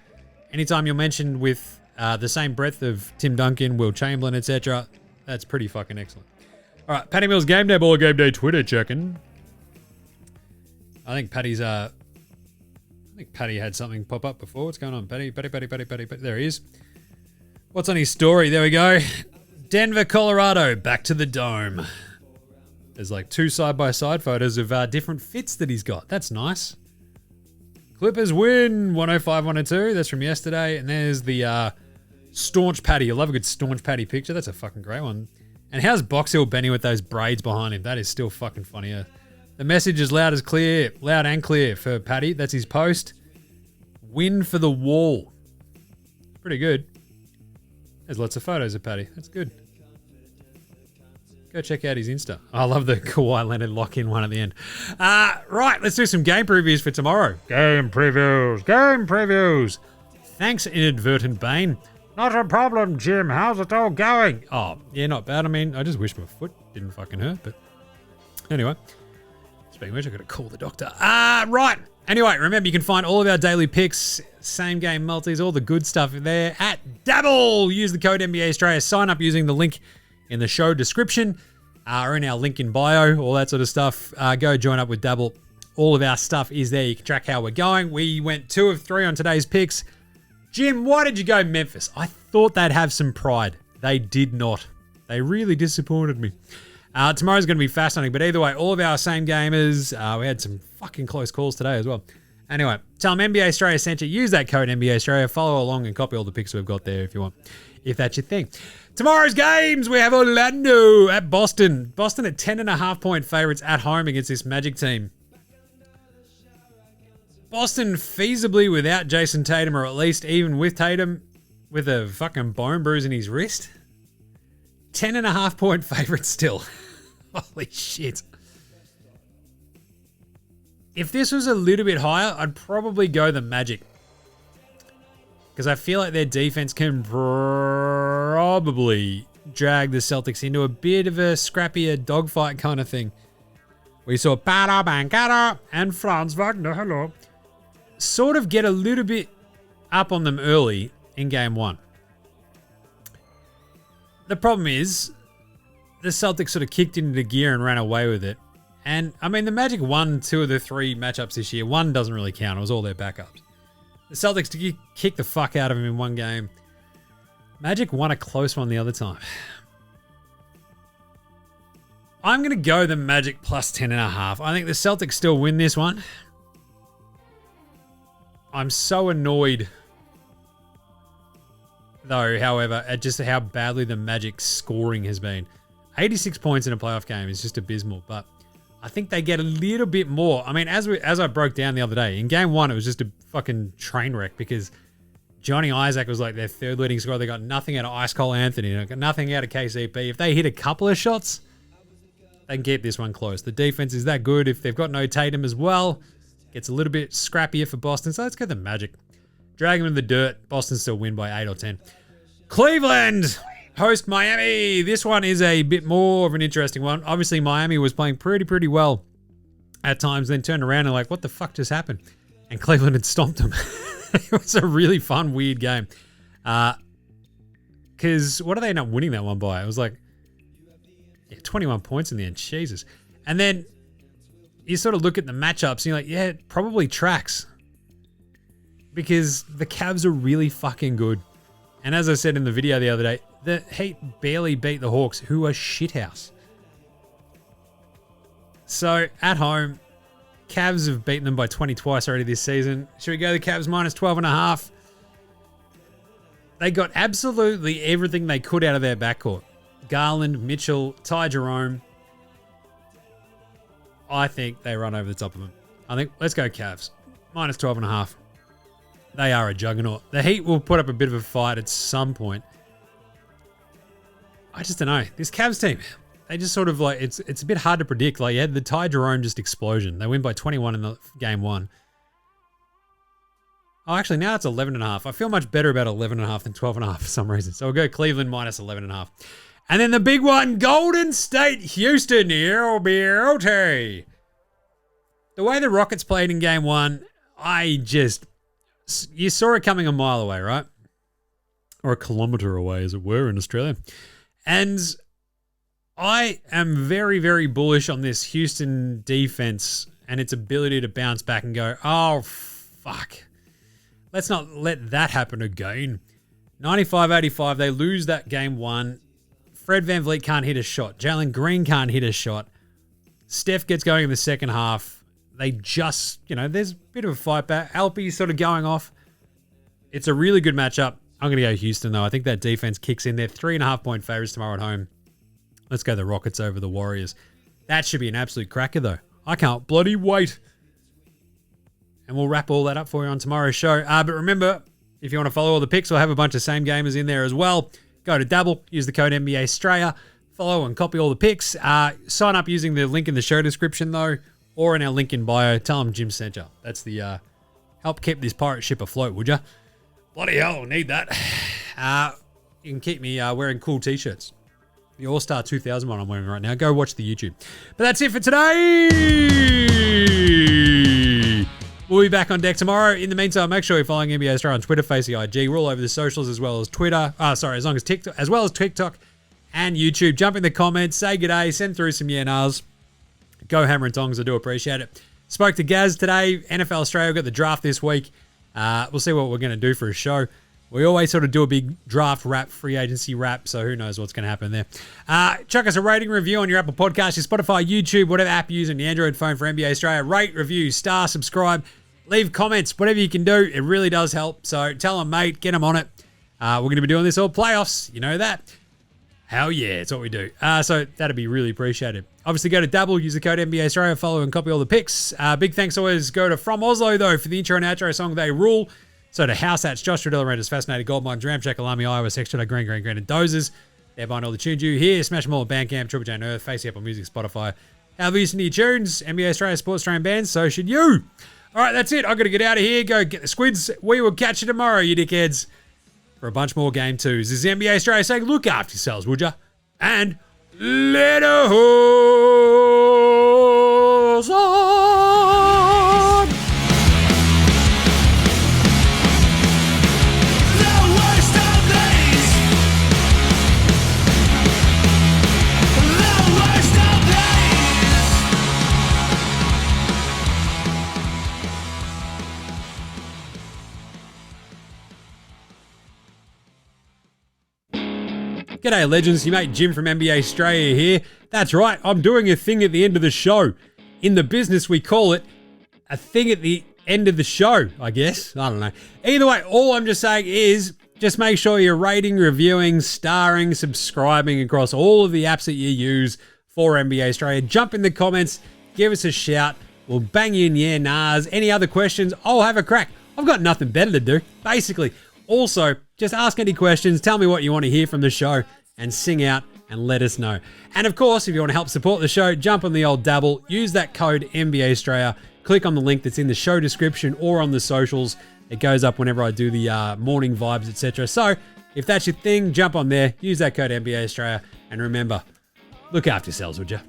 anytime you're mentioned with the same breadth of Tim Duncan, Will Chamberlain, etc., that's pretty fucking excellent. All right, Paddy Mills Game Day Ball Game Day Twitter checking. I think Paddy had something pop up before. What's going on, Paddy? There he is. What's on his story? There we go. Denver, Colorado, back to the Dome. There's like 2 side-by-side photos of different fits that he's got. That's nice. Clippers win 105-102. That's from yesterday. And there's the staunch Paddy. I love a good staunch Paddy picture. That's a fucking great one. And how's Box Hill Benny with those braids behind him? That is still fucking funny. The message is loud and clear for Paddy. That's his post. Win for the wall. Pretty good. There's lots of photos of Paddy. That's good. Go check out his Insta. I love the Kawhi Leonard lock-in one at the end. Right, let's do some game previews for tomorrow. Game previews. Thanks, Inadvertent Bane. Not a problem, Jim. How's it all going? Oh, yeah, not bad. I mean, I just wish my foot didn't fucking hurt, but anyway. Speaking of which, I've got to call the doctor. Right. Anyway, remember, you can find all of our daily picks, same game multis, all the good stuff there at Dabble. Use the code NBA Australia. Sign up using the link in the show description or in our link in bio, all that sort of stuff. Go join up with Dabble. All of our stuff is there. You can track how we're going. We went 2 of 3 on today's picks. Jim, why did you go Memphis? I thought they'd have some pride. They did not. They really disappointed me. Tomorrow's going to be fascinating, but either way, all of our same gamers, we had some fucking close calls today as well. Anyway, tell them NBA Australia sent you. Use that code NBA Australia. Follow along and copy all the picks we've got there if you want, if that's your thing. Tomorrow's games, we have Orlando at Boston. Boston at 10.5-point favorites at home against this Magic team. Boston feasibly without Jason Tatum, or at least even with Tatum, with a fucking bone bruise in his wrist. 10.5-point favorite still. Holy shit. If this was a little bit higher, I'd probably go the Magic. Because I feel like their defense can probably drag the Celtics into a bit of a scrappier dogfight kind of thing. We saw Bada Bankara and Franz Wagner, hello, sort of get a little bit up on them early in game 1. The problem is the Celtics sort of kicked into gear and ran away with it. And, I mean, the Magic won 2 of the 3 matchups this year. 1 doesn't really count. It was all their backups. The Celtics kicked the fuck out of him in 1 game. Magic won a close one the other time. I'm going to go the Magic plus 10.5. I think the Celtics still win this one. I'm so annoyed, though, however, at just how badly the Magic scoring has been. 86 points in a playoff game is just abysmal, but I think they get a little bit more. I mean, as I broke down the other day, in game 1, it was just a fucking train wreck because Johnny Isaac was like their 3rd leading scorer. They got nothing out of Ice Cole Anthony. They got nothing out of KCP. If they hit a couple of shots, they can keep this one close. The defense is that good. If they've got no Tatum as well, gets a little bit scrappier for Boston. So let's go the Magic. Drag them in the dirt. Boston still win by 8 or 10. Cleveland host Miami. This one is a bit more of an interesting one. Obviously, Miami was playing pretty well at times, then turned around and like, what the fuck just happened? And Cleveland had stomped them. It was a really fun, weird game. Because what did they end up winning that one by? It was like 21 points in the end. Jesus. And then you sort of look at the matchups and you're like, yeah, it probably tracks. Because the Cavs are really fucking good. And as I said in the video the other day, the Heat barely beat the Hawks, who are shithouse. So, at home, Cavs have beaten them by 20 twice already this season. Should we go the Cavs minus 12.5? They got absolutely everything they could out of their backcourt. Garland, Mitchell, Ty Jerome. I think they run over the top of them. I think, let's go Cavs. Minus 12.5. They are a juggernaut. The Heat will put up a bit of a fight at some point. I just don't know. This Cavs team, they just sort of like, it's a bit hard to predict. Like, you had the Ty Jerome just explosion. They win by 21 in the game 1. Oh, actually, now it's 11.5. I feel much better about 11.5 than 12.5 for some reason. So we'll go Cleveland minus 11.5. And then the big one, Golden State, Houston. Here beauty. The way the Rockets played in game 1, you saw it coming a mile away, right? Or a kilometre away, as it were, in Australia. And I am very, very bullish on this Houston defense and its ability to bounce back and go, oh, fuck. Let's not let that happen again. 95-85, they lose that game 1. Fred VanVleet can't hit a shot. Jalen Green can't hit a shot. Steph gets going in the second half. They just, there's a bit of a fight back. Alpe's sort of going off. It's a really good matchup. I'm going to go Houston, though. I think that defense kicks in. They're 3.5-point favorites tomorrow at home. Let's go the Rockets over the Warriors. That should be an absolute cracker, though. I can't bloody wait. And we'll wrap all that up for you on tomorrow's show. But remember, if you want to follow all the picks, we'll have a bunch of same gamers in there as well. Go to Dabble, use the code NBA Straya, follow and copy all the picks. Sign up using the link in the show description, though, or in our link in bio. Tell them Jim sent you. That's the help keep this pirate ship afloat, would you? Bloody hell, need that. You can keep me wearing cool t-shirts. The All-Star 2000 one I'm wearing right now. Go watch the YouTube. But that's it for today. We'll be back on deck tomorrow. In the meantime, make sure you're following NBA Australia on Twitter, Facey IG. We're all over the socials as well as Twitter. As long as TikTok, as well as TikTok and YouTube. Jump in the comments, say g'day, send through some yeah-nahs. Go hammer and tongs, I do appreciate it. Spoke to Gaz today. NFL Australia got the draft this week. We'll see what we're going to do for a show. We always sort of do a big draft wrap, free agency wrap, so who knows what's going to happen there. Chuck us a rating review on your Apple Podcast, your Spotify, YouTube, whatever app you use on the Android phone for NBA Australia. Rate, review, star, subscribe, leave comments, whatever you can do. It really does help. So tell them, mate, get them on it. We're going to be doing this all playoffs. You know that. Hell yeah, it's what we do. So that'd be really appreciated. Obviously, go to Dabble, use the code NBA Australia, follow and copy all the picks. Big thanks always go to From Oslo, though, for the intro and outro song, They Rule. So to House Hats, Josh Trudell, Rangers, Fascinated, Goldmine, Dram Check, Alami, Iowa, Sex Trudell, Green, and Dozers. They're buying all the tunes you hear. Smash them all at Bandcamp, Triple J and Earth, Facey Apple Music, Spotify. However you listen to your tunes, NBA Australia Sports Australian bands, so should you. All right, that's it. I've got to get out of here. Go get the squids. We will catch you tomorrow, you dickheads, for a bunch more Game 2s. This is NBA Australia saying, look after yourselves, would ya? And let us on. G'day, legends. Your mate Jim from NBA Australia here. That's right, I'm doing a thing at the end of the show. In the business, we call it a thing at the end of the show, I guess. I don't know. Either way, all I'm just saying is just make sure you're rating, reviewing, starring, subscribing across all of the apps that you use for NBA Australia. Jump in the comments, give us a shout. We'll bang you in the air, nahs. Any other questions? I'll have a crack. I've got nothing better to do, basically. Also, just ask any questions, tell me what you want to hear from the show, and sing out and let us know. And of course, if you want to help support the show, jump on the old Dabble, use that code NBA Australia, click on the link that's in the show description or on the socials. It goes up whenever I do the morning vibes, etc. So if that's your thing, jump on there, use that code NBA Australia, and remember, look after yourselves, would you?